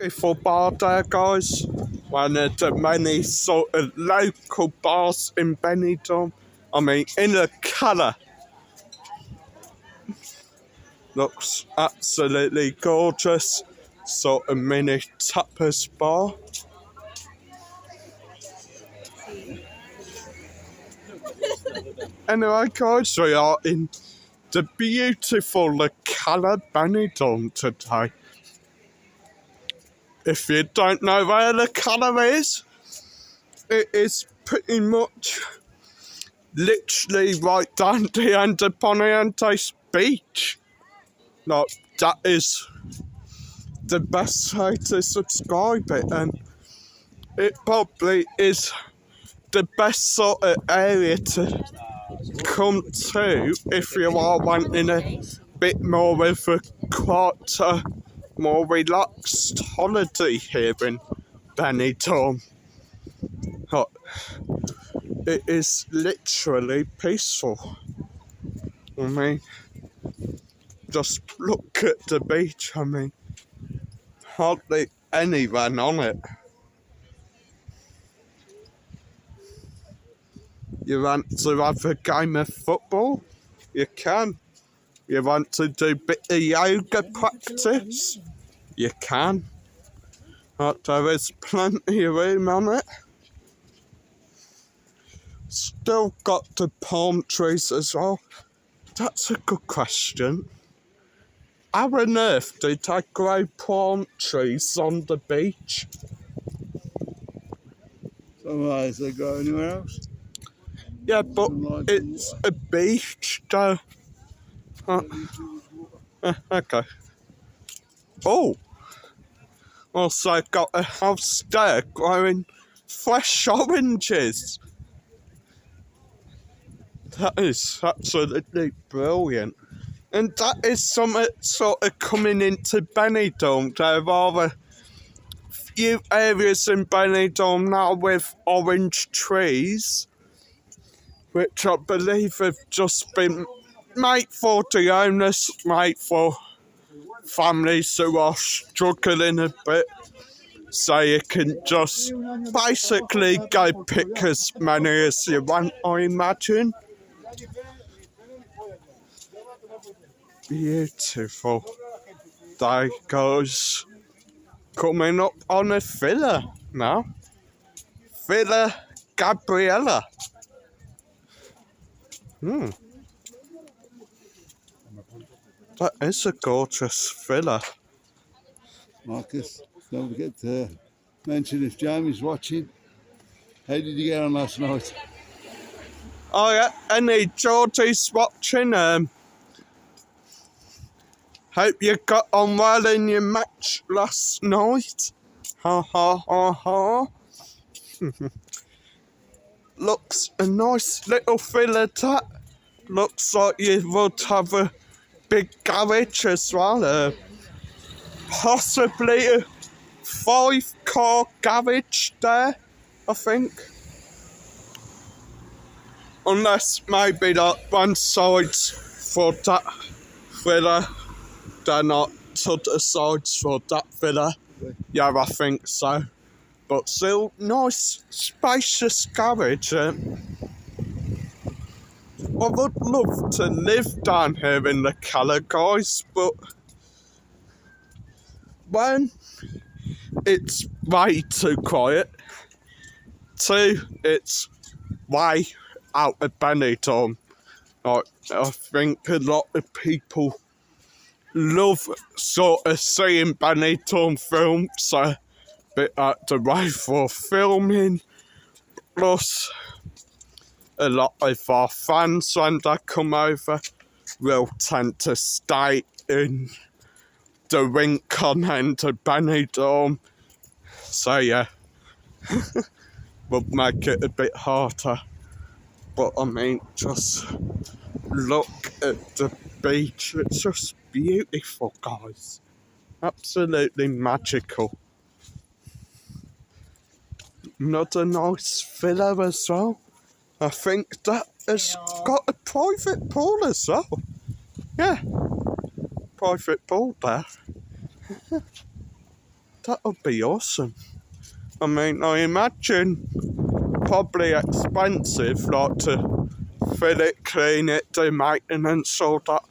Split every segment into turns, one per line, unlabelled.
beautiful bar there, guys. One of the many sort of local bars in Benidorm. I mean, in the colour. Looks absolutely gorgeous. Sort of mini tapas bar. Anyway, guys, we are in the beautiful Cala Winter today. If you don't know where the Cala is, it is pretty much literally right down the end of Pontiantes Beach. Like, that is the best way to describe it, and it probably is the best sort of area to come to if you are wanting a bit more of a quite more relaxed holiday here in Benidorm. It is literally peaceful. I mean, just look at the beach. I mean, hardly anyone on it. You want to have a game of football? You can. You want to do a bit of yoga practice? You can. But there is plenty of room on it. Still got the palm trees as well. That's a good question. How on earth did they grow palm trees on the beach?
Somewhere they grow anywhere else?
Yeah, but it's a beach, though. Okay. Oh! Also got a house there growing fresh oranges. That is absolutely brilliant. And that is something sort of coming into Benidorm. There are a few areas in Benidorm now with orange trees, which I believe have just been made for the owners, made for families who are struggling a bit. So you can just basically go pick as many as you want, I imagine. Beautiful day, guys. Coming up on a villa now. Villa Gabriella. That is a gorgeous villa.
Marcus, don't forget to mention if Jamie's watching. How did you get on last night?
Oh yeah, any Geordies watching? Hope you got on well in your match last night. Ha ha ha ha. Looks a nice little villa that. Looks like you would have a big garage as well. Possibly a 5-car garage there, I think. Unless maybe like one side's for that villa, they're not to the sides for that villa. Yeah, I think so. But still, nice, spacious garage. I would love to live down here in the Cala, guys, but one, it's way too quiet. Two, it's way out of Benidorm. Like, I think a lot of people love sort of seeing Benidorm films, so bit out the way for filming. Plus, a lot of our fans, when they come over, will tend to stay in the Rincon end of Benidorm. So yeah, would make it a bit harder. But I mean, just look at the beach. It's just beautiful, guys. Absolutely magical. Another nice villa as well. I think that has got a private pool as well. Yeah, private pool there. That would be awesome. I mean, I imagine probably expensive, like to fill it, clean it, do maintenance, all that.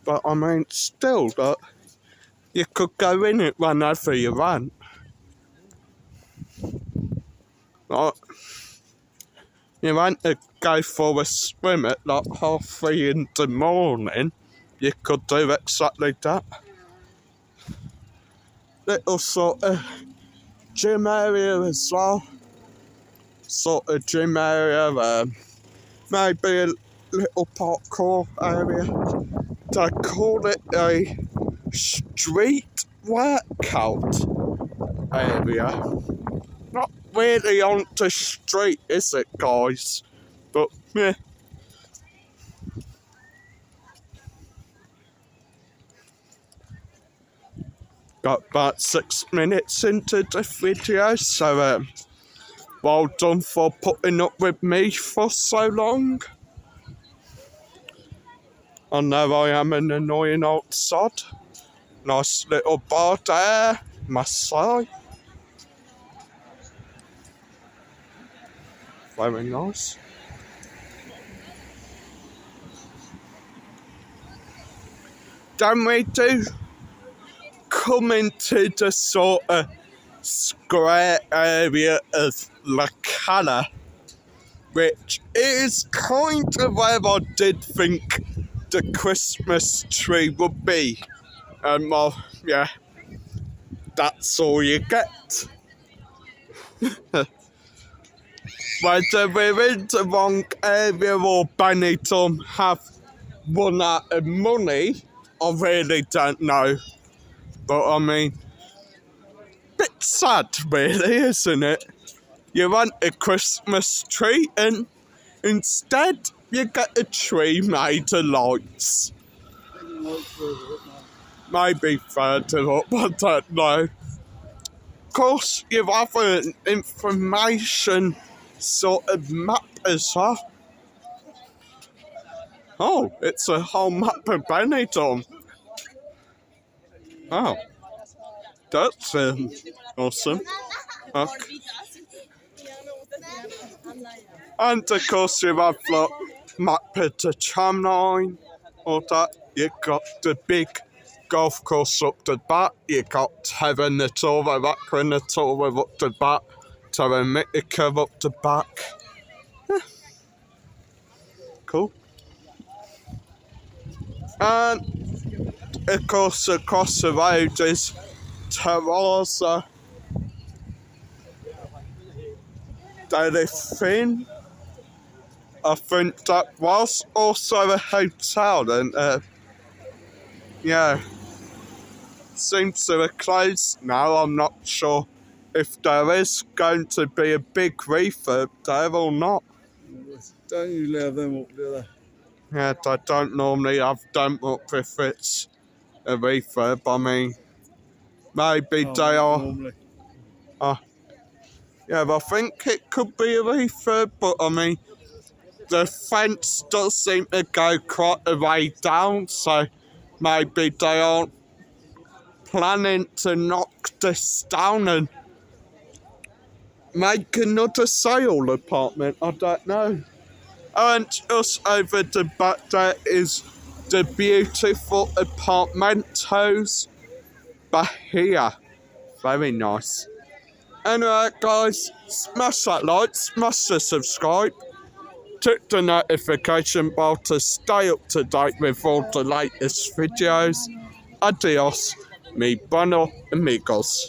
But I mean, still, that you could go in it whenever you want. Like, you want to go for a swim at like 3:30 in the morning, you could do exactly that. Little sort of gym area as well. Sort of gym area, maybe a little parkour area. They call it a street workout area. Not really on the street, is it, guys? But, yeah. Got about 6 minutes into the video, so well done for putting up with me for so long. I know I am an annoying old sod. Nice little bar there, must say. Very nice. Then we do come into the sort of square area of La Cala, which is kind of where I did think the Christmas tree would be. And well, yeah, that's all you get. Whether we're in the wrong area or Benidorm have run out of money, I really don't know. But I mean, bit sad really, isn't it? You want a Christmas tree and instead you get a tree made of lights. Maybe further up, I don't know. Of course, you have an information sort of map as well. Oh, it's a whole map of Benidorm. Oh, that's awesome. Okay. And of course you have like map of the tram line, all that. You got the big golf course up the back. You got Terranatore, Aquanator up the back, Terramitica up the back. Yeah. Cool. And of course across the road is Terraza Delphine. I think that was also a hotel, and yeah, seems to have closed now. I'm not sure if there is going to be a big refurb there or not.
Don't usually have them up, do they?
Yeah, they don't normally have them up if it's a refurb. I mean, maybe they are.
Normally.
Yeah, I think it could be a refurb, but I mean, the fence does seem to go quite a way down, so maybe they aren't planning to knock this down and make another sale apartment. I don't know. And just over the back there is the beautiful apartmentos Bahia. Very nice. Anyway, guys, smash that like, smash the subscribe, tick the notification bell to stay up to date with all the latest videos. Adios, mi bueno amigos.